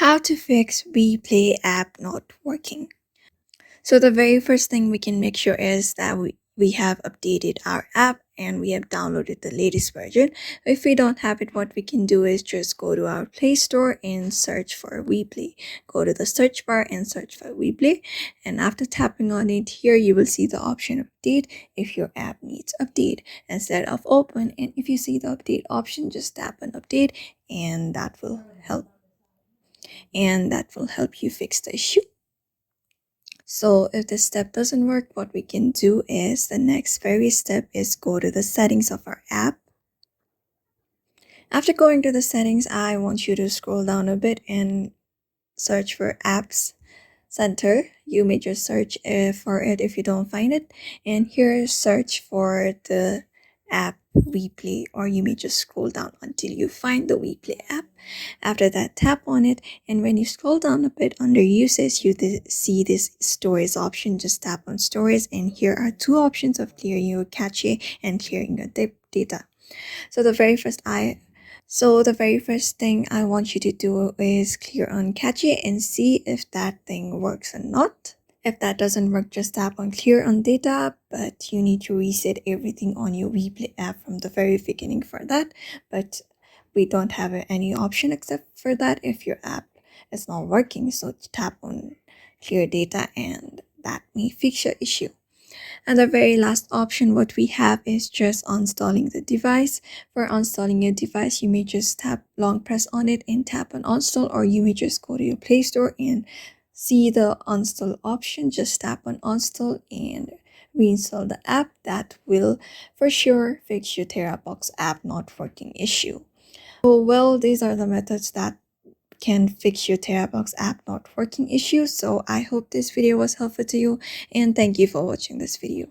How to fix WePlay app not working. So the very first thing we can make sure is that we have updated our app and we have downloaded the latest version. If we don't have it, what we can do is just go to our Play Store and search for WePlay. Go to the search bar and search for WePlay. And after tapping on it here, you will see the option update if your app needs update instead of open. And if you see the update option, just tap on update and that will help you fix the issue. So if this step doesn't work, what we can do is the next very step is go to the settings of our app. After going to the settings, I want you to scroll down a bit and search for apps center. You may just search for it if you don't find it, and here search for the app WePlay, or you may just scroll down until you find the WePlay app. After that, tap on it, and when you scroll down a bit under usage, you see this storage option. Just tap on storage, and here are two options of clearing your cache and clearing your data. So the very first thing I want you to do is clear on cache and see if that thing works or not. If that doesn't work, just tap on clear on data, but you need to reset everything on your WePlay app from the very beginning for that. But we don't have any option except for that if your app is not working. So tap on clear data and that may fix your issue. And the very last option what we have is just uninstalling the device. For uninstalling your device, you may just long press on it and tap on uninstall, or you may just go to your Play Store and see the uninstall option. Just tap on uninstall and reinstall the app. That will for sure fix your TerraBox app not working issue. So well, these are the methods that can fix your TerraBox app not working issue. So I hope this video was helpful to you, and thank you for watching this video.